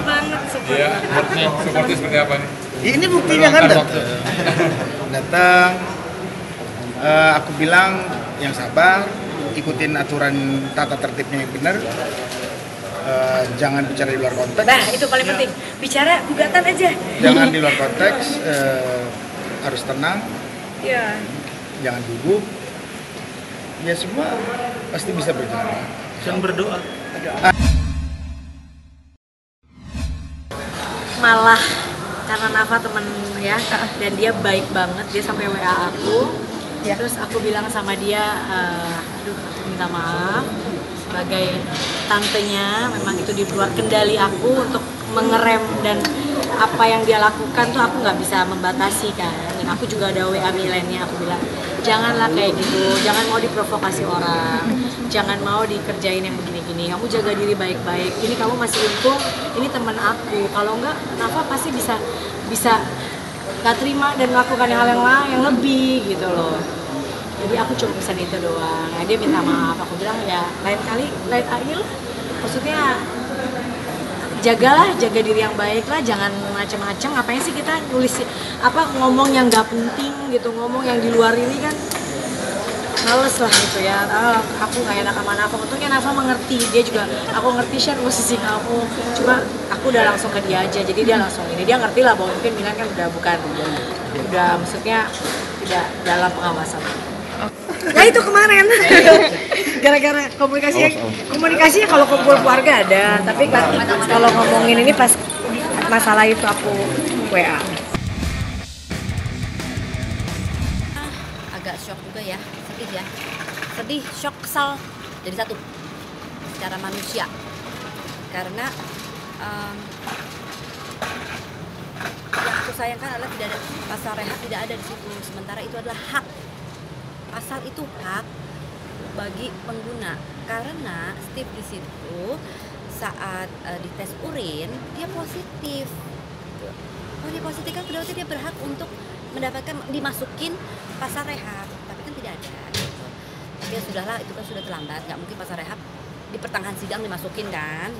banget support. Iya, supportnya seperti apa nih? Ini buktinya kan datang. Aku bilang yang sabar, ikutin aturan tata tertibnya yang benar. Jangan bicara di luar konteks. Nah, itu paling penting. Bicara gugatan aja. Jangan di luar konteks, harus tenang. Iya. Jangan gugup. Ya semua pasti bisa berjalan. Dan berdoa. Malah karena Nafa temen ya, dan dia baik banget, dia sampai WA aku. Terus aku bilang sama dia, aduh aku minta maaf sebagai tantenya, memang itu di luar kendali aku untuk mengerem, dan apa yang dia lakukan tuh aku nggak bisa membatasi kan. Dan aku juga ada WA milennya, aku bilang janganlah kayak gitu, jangan mau diprovokasi orang, jangan mau dikerjain yang begini-gini, kamu jaga diri baik-baik, ini kamu masih untung, ini teman aku, kalau enggak Nafa pasti bisa gak terima dan melakukan hal yang lain yang lebih gitu loh. Jadi aku cuma pesan itu doang. Nah, dia minta maaf, aku bilang ya lain kali aja lah. Maksudnya jaga diri yang baik lah, jangan macam-macam. Ngapain sih kita nulis ngomong yang nggak penting gitu, ngomong yang di luar ini kan males lah gitu ya. Aku nggak enak sama Nafa. Untungnya Nafa mengerti, dia juga aku ngerti share posisi kamu. Cuma aku udah langsung ke dia aja, jadi dia langsung ini, dia ngerti lah bahwa mungkin Milan kan udah maksudnya tidak dalam pengawasan. Nah itu kemarin gara-gara komunikasinya kalau kumpul keluarga ada, tapi kalau ngomongin ini pas masalah itu aku WA. Agak shock juga ya, sedih, shock, kesal jadi satu secara manusia, karena yang aku sayangkan adalah tidak ada pasal rehab, tidak ada di situ, sementara itu adalah hak. Pasal itu hak bagi pengguna, karena Steve di situ saat dites urin dia positif. Oh dia positif kan berarti dia berhak untuk mendapatkan dimasukin pasal rehab, tapi kan tidak ada. Gitu. Tapi ya sudahlah, itu kan sudah terlambat, nggak mungkin pasal rehab di pertengahan sidang dimasukin kan.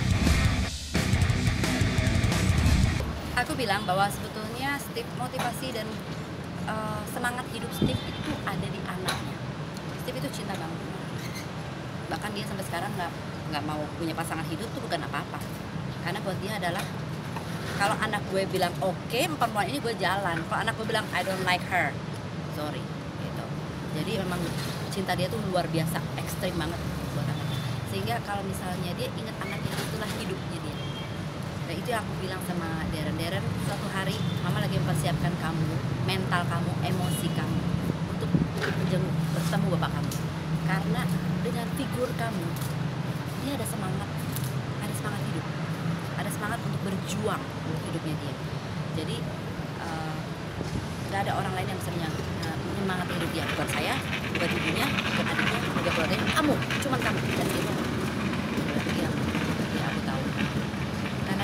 Aku bilang bahwa sebetulnya Steve motivasi dan semangat hidup Steve itu ada di anaknya. Steve itu cinta banget, bahkan dia sampai sekarang nggak mau punya pasangan hidup tuh bukan apa-apa, karena buat dia adalah kalau anak gue bilang oke, perempuan ini gue jalan, kalau anak gue bilang I don't like her, sorry gitu. Jadi memang cinta dia tuh luar biasa, ekstrim banget buat anaknya, sehingga kalau misalnya dia ingat anaknya itulah hidupnya dia. Nah itu yang aku bilang sama Darren, suatu hari mama lagi mempersiapkan kamu, mental kamu, emosi kamu untuk bertemu bapak kamu, karena dengan figur kamu dia ada semangat hidup, ada semangat untuk berjuang untuk hidupnya dia. Jadi gak ada orang lain yang bisa menyemangati hidup dia, bukan saya, bukan ibunya, bukan adiknya, bukan keluarganya, kamu, cuman kamu dan itu yang aku tahu. Karena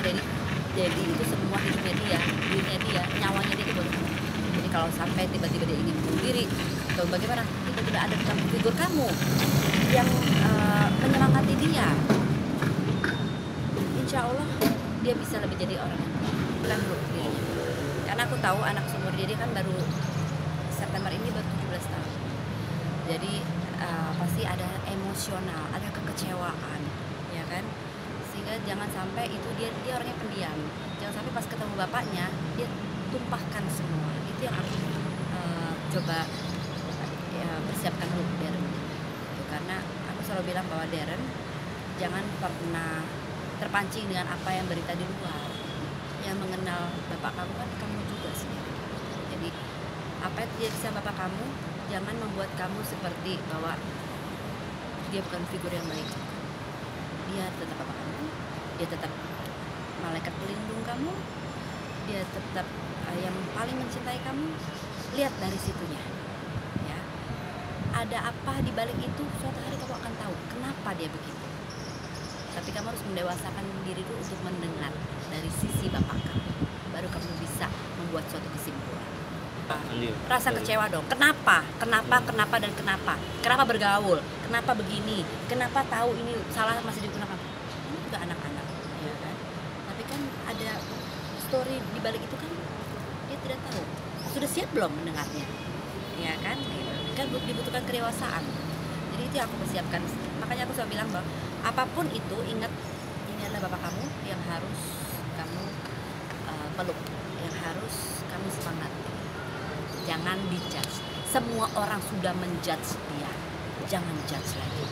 jadi itu semua hidupnya dia, duitnya dia, nyawanya dia itu buat kamu. Jadi kalau sampai tiba-tiba dia ingin bunuh diri atau bagaimana, tiba-tiba ada figur kamu yang menyemangati dia, insya Allah dia bisa lebih jadi orang yang bukan dulu dirinya. Karena aku tahu anak seumur dia kan baru September ini baru 17 tahun. Jadi pasti ada emosional, ada kekecewaan, ya kan? Sehingga jangan sampai itu dia orangnya pendiam. Jangan sampai pas ketemu bapaknya dia tumpahkan semua. Itu yang aku coba ya, persiapkan dulu Darren. Karena aku selalu bilang bahwa Darren jangan pernah terpancing dengan apa yang berita di luar. Yang mengenal bapak kamu kan kamu juga sendiri. Jadi apa yang dia bisa bapak kamu, jangan membuat kamu seperti bahwa dia bukan figur yang baik. Dia tetap bapak kamu, dia tetap malaikat pelindung kamu, dia tetap yang paling mencintai kamu. Lihat dari situnya, ya. Ada apa di balik itu? Suatu hari kamu akan tahu kenapa dia begitu. Tapi kamu harus mendewasakan diri dulu untuk mendengar dari sisi bapak kamu, baru kamu bisa membuat suatu kesimpulan. Rasa kecewa dong. Kenapa dan kenapa? Kenapa bergaul? Kenapa begini? Kenapa tahu ini salah masih digunakan? Ini juga anak-anak, ya kan? Tapi kan story di balik itu kan dia tidak tahu sudah siap belum mendengarnya, ya kan? Kan dibutuhkan kedewasaan. Jadi itu yang aku persiapkan. Makanya aku selalu bilang bahwa apapun itu ingat ini adalah bapak kamu yang harus kamu peluk, yang harus kamu semangati. Jangan dijudge. Semua orang sudah menjudge dia. Jangan judge lagi.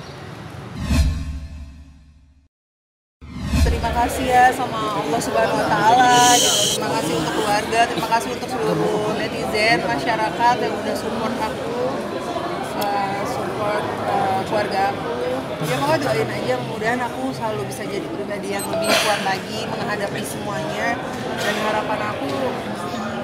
Terima kasih ya sama Allah Subhanahu Wa Taala. Gitu. Terima kasih untuk keluarga, terima kasih untuk seluruh netizen, masyarakat yang udah support aku, support keluarga aku. Ya mau doain aja, mudah-mudahan aku selalu bisa jadi pribadi yang lebih kuat lagi menghadapi semuanya. Dan harapan aku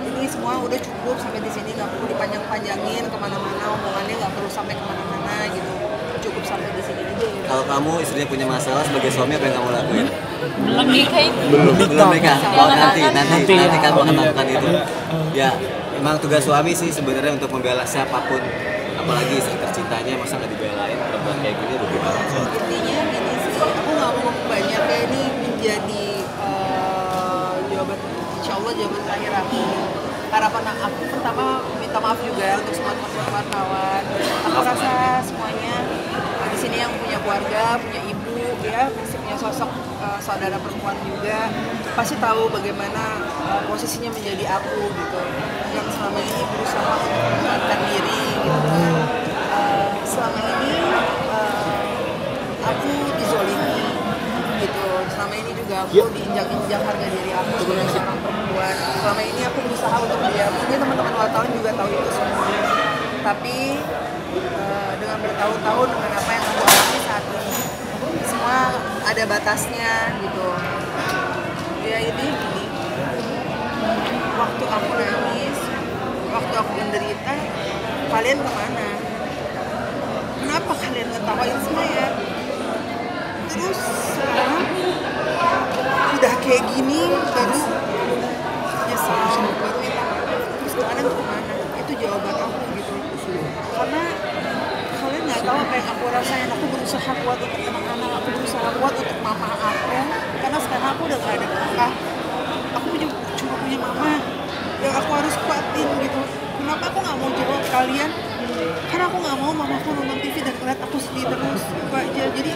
ini semua udah cukup sampai di sini, nggak perlu dipanjang-panjangin kemana-mana, omongannya nggak perlu sampai kemana-mana gitu. Cukup sampai di sini aja. Gitu. Kalau kamu istrinya punya masalah sebagai suami apa yang kamu lakuin? Belum nikah itu. Belum nikah. Oh nanti kamu akan melakukan itu. Ya, memang tugas suami sih sebenarnya untuk membela siapapun, apalagi istri tercintanya, masa nggak dibelain perempuan kayak gini rugi banget. Intinya gini sih, aku nggak mau banyak ya, ini menjadi jawaban, insya Allah jawaban terakhir aku. Harapan aku pertama minta maaf juga untuk semua teman-teman wartawan. Aku rasa semuanya di sini yang punya keluarga, punya ibu, ya masih punya sosok saudara perempuan juga, pasti tahu bagaimana posisinya menjadi aku gitu. Yang selama ini berusaha untuk menguatkan diri gitu kan. Selama ini aku dizolimi gitu. Selama ini juga aku diinjak-injak harga diri aku sebagai seorang perempuan. Selama ini aku berusaha untuk diam. Mungkin teman-teman wartawan juga tahu itu semua. Tapi dengan bertahun-tahun dengan apa yang aku alami saat ini, semua ada batasnya gitu. Ya ini waktu aku nangis, waktu aku menderita, kalian kemana? Kenapa kalian ngetawain saya? Terus sekarang udah kayak gini baru nyesal, baru minta maaf. Terus kalian kemana? Itu jawaban aku gitu. Karena kalian nggak tahu apa yang aku rasain. Aku berusaha kuat untuk anak-anak, aku berusaha kuat untuk mama aku. Karena sekarang aku udah gak ada kakak. Aku cuma punya mama yang aku harus kuatin gitu. Kenapa aku nggak mau jawab kalian? Karena aku nggak mau mamaku nonton TV dan ngeliat aku sedih terus. Itu aja. Jadi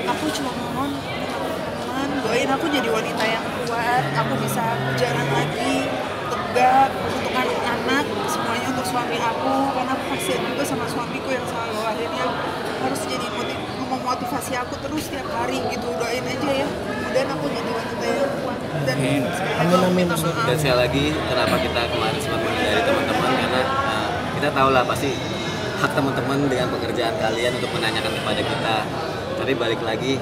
aku cuma mohon teman-teman doain aku jadi wanita yang kuat. Aku bisa jalan lagi tegak untuk anak-anak, semuanya untuk suami aku. Karena aku kasihan juga sama suamiku yang selalu akhirnya harus jadi memotivasi aku terus tiap hari gitu. Doain aja ya, kemudian aku jadi wanita yang kuat. Dan amin. Dan sekali lagi kenapa kita kemarin sempat menghindari teman-teman, karena kita tahu lah pasti hak teman-teman dengan pekerjaan kalian untuk menanyakan kepada kita. Tapi balik lagi,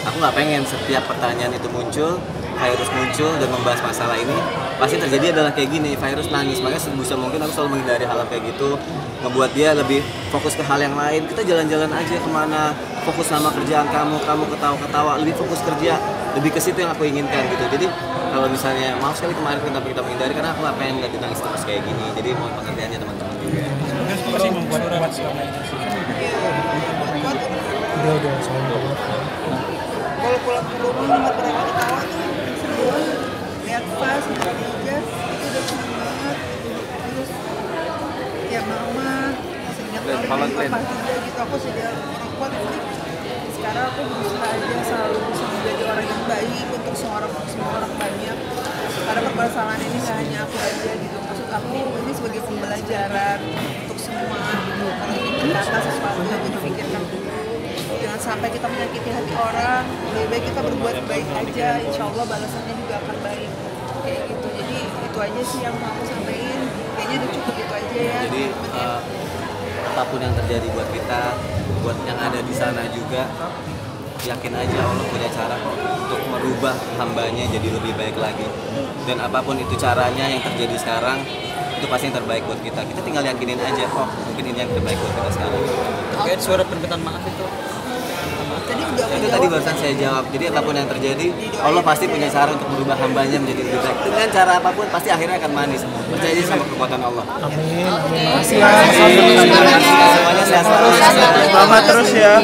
aku nggak pengen setiap pertanyaan itu muncul, virus muncul dan membahas masalah ini. Pasti terjadi adalah kayak gini, virus nangis. Makanya sebisa mungkin aku selalu menghindari hal kayak gitu, ngebuat dia lebih fokus ke hal yang lain. Kita jalan-jalan aja kemana, fokus sama kerjaan kamu ketawa-ketawa, lebih fokus kerja, lebih ke situ yang aku inginkan gitu. Jadi kalau misalnya maaf sekali kemarin kita menghindari karena aku nggak pengen nggak ditangis terus kayak gini. Jadi mohon pengertiannya teman-teman juga. Masih membuat kuat selama ini. Udah soalnya. Kalau pulang ke rumah ingat mereka ketawa tuh semua, lihat pas, lihat jas, itu udah seneng banget. Terus ya mama, masih ingat mama juga gitu. Aku sudah orang kuat. Jadi sekarang aku berusaha aja selalu bisa menjadi orang yang baik untuk semua orang banyak. Karena permasalahan ini nggak hanya aku aja gitu. Maksud aku ini sebagai pembelajaran untuk semua gitu. Kalau kita berkata sesuatu yang dipikirkan dulu. Jangan sampai kita menyakiti hati orang. Lebih baik kita berbuat baik aja. Insya Allah balasannya juga akan baik. Kayak gitu. Jadi itu aja sih yang mau aku sampaikan. Kayaknya udah cukup itu aja ya. Jadi apapun yang terjadi buat kita, buat yang ada di sana juga, yakin aja Allah punya cara kok untuk merubah hambanya jadi lebih baik lagi. Dan apapun itu caranya yang terjadi sekarang, itu pasti yang terbaik buat kita. Kita tinggal yakinin aja kok, mungkin ini yang terbaik buat kita sekarang. Terkait suara permintaan maaf itu, itu tadi barusan saya jawab. Jadi apapun yang terjadi, Allah pasti punya cara untuk merubah hambanya menjadi lebih baik. Dengan cara apapun pasti akhirnya akan manis. Percaya aja sama kekuatan Allah. Amin. Semuanya sehat selalu. Selamat terus ya.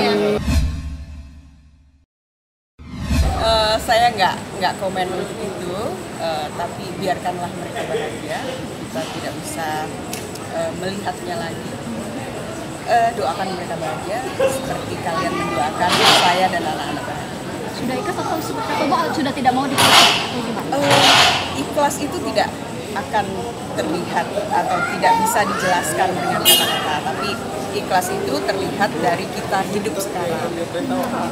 Saya nggak komen itu. tapi biarkanlah mereka bahagia. Kita tidak bisa melihatnya lagi. Doakan mereka bahagia seperti kalian mendoakan saya dan anak-anak bahagia. Sudah ikhlas atau seperti apa? Sudah tidak mau diikhlas atau gimana? Ikhlas itu tidak akan terlihat atau tidak bisa dijelaskan dengan kata-kata, tapi ikhlas itu terlihat dari kita hidup sekarang. Semoga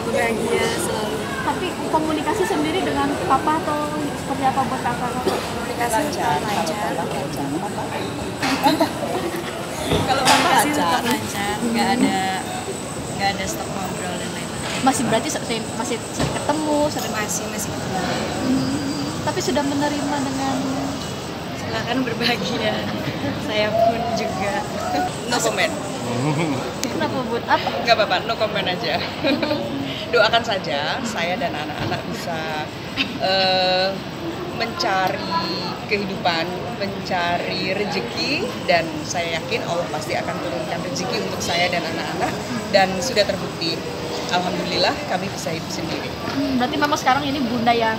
bahagia selalu. Tapi komunikasi sendiri dengan papa atau seperti apa buat kakak? Komunikasi Lancar, lancar. Kalau papa Komunikasi lancar. tetap lancar, nggak ada stop ngobrol dan lain-lain. Masih berarti masih sering ketemu, Masih ketemu. tapi sudah menerima dengan Silakan berbahagia. Saya pun juga. No comment. kenapa buat apa? Nggak apa-apa, no comment aja. Doakan saja saya dan anak-anak bisa mencari kehidupan, mencari rezeki, dan saya yakin Allah pasti akan turunkan rezeki untuk saya dan anak-anak, dan sudah terbukti. Alhamdulillah kami bisa hidup sendiri. Berarti memang sekarang ini bunda yang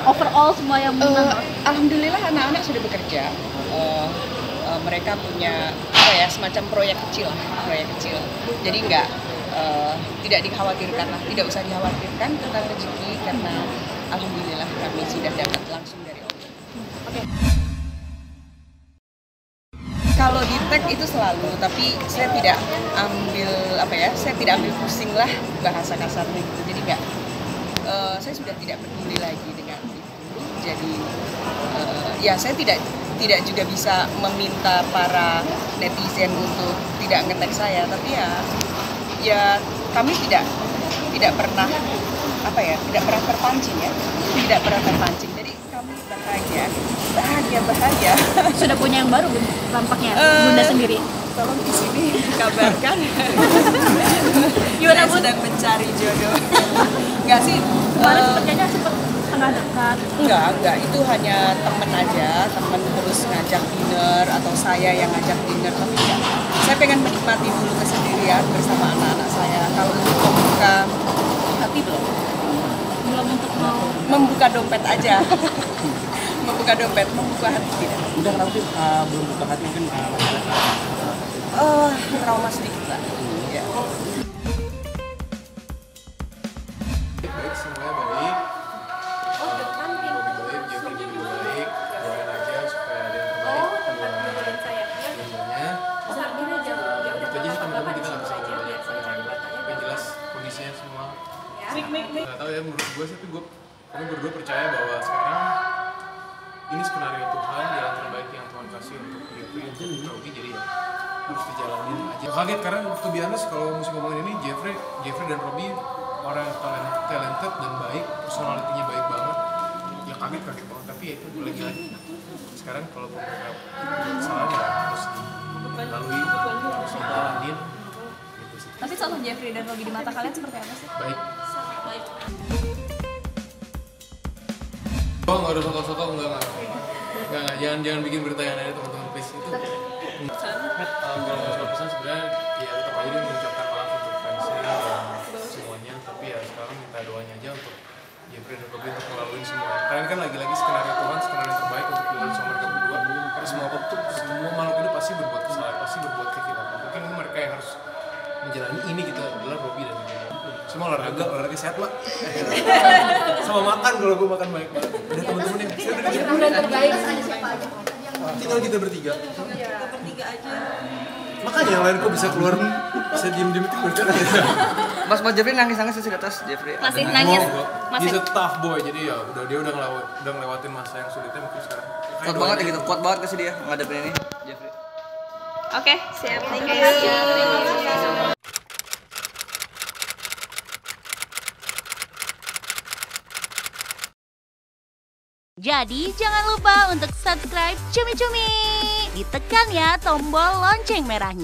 overall semua yang menang. Alhamdulillah anak-anak sudah bekerja. Mereka punya apa ya, semacam proyek kecil. Jadi tidak dikhawatirkan lah, tidak usah dikhawatirkan tentang rezeki karena alhamdulillah kami sudah dapat langsung dari Allah. Oke. Kalau di tag itu selalu, tapi saya tidak ambil saya tidak ambil pusing lah bahasa kasarnya gitu. Jadi saya sudah tidak peduli lagi dengan itu. Jadi ya saya tidak juga bisa meminta para netizen untuk tidak nge-tag saya, tapi ya kami tidak pernah tidak pernah terpancing ya, tidak pernah terpancing. Jadi kami bahagia. Sudah punya yang baru tampaknya bunda sendiri. Tolong di sini kabarkan. Gimana, Saya Bun? sedang mencari jodoh. Enggak sih. Kemarin sepertinya sempat tengah dekat. Enggak, itu hanya temen aja, temen terus ngajak dinner atau saya yang ngajak dinner, tapi enggak. Saya pengen menikmati dulu kesendirian bersama anak-anak saya. Kalau untuk membuka hati belum Untuk mau membuka dompet aja. Membuka dompet, membuka hati tidak. Udah kenapa sih belum buka hati mungkin Trauma sedikit lah. Ya. Baik, semuanya baik. Lebih baik, Jeffrey juga baik. Doain aja supaya ada yang terbaik buat semuanya. Itu aja sih, teman-teman, kita nggak bisa ngomong banyak. Tapi yang jelas kondisinya semua. Nggak tahu ya, menurut gue sih kami berdua percaya bahwa sekarang ini skenario Tuhan, jalan terbaik yang Tuhan kasih untuk Jeffrey dan Robi, jadi ya harus dijalanin aja. Kaget karena to be honest, kalau mesti ngomongin ini, Jeffrey dan Robi orang yang talented dan baik, personalitinya baik banget. Ya kaget banget, tapi ya itu lagi-lagi. Sekarang kalau mereka salah ya harus dilalui, harus dijalanin. Gitu sih. Tapi sosok Jeffrey dan Robi di mata kalian seperti apa sih? Baik. Oh, nggak ada sokok-sokok, enggak. Jangan bikin berita yang ada, teman-teman, please. Itu kalau soal pesan sebenarnya ya tetap aja dia mengucapkan maaf untuk fansnya dan semuanya, tapi ya sekarang minta doanya aja untuk Jeffrey dan Robi untuk melalui semua. Kalian kan lagi-lagi skenario Tuhan, skenario yang terbaik untuk dilalui sama mereka berdua. Karena semua makhluk hidup pasti berbuat kesalahan, pasti berbuat kehilangan. Mungkin mereka yang harus menjalani ini gitu adalah Robi dan Jeffrey. Semua olahraga sehat lah. Sama makan, kalau gue makan baik banget. Udah teman-teman ya, saya udah dijemput. Terbaik siapa aja? Tinggal kita bertiga. Kita bertiga aja. Makanya yang lain kok bisa keluar, bisa diem-diem itu bercanda. Mas Jeffrey nangis di atas Jeffrey. Masih nangis. He's a tough boy, jadi ya dia udah ngelewatin masa yang sulitnya mungkin sekarang. Kuat banget ya gitu, kuat banget kasih dia ngadepin ini Jeffrey. Oke, siap. Thank you. Jadi jangan lupa untuk subscribe Cumi Cumi. Ditekan ya tombol lonceng merahnya.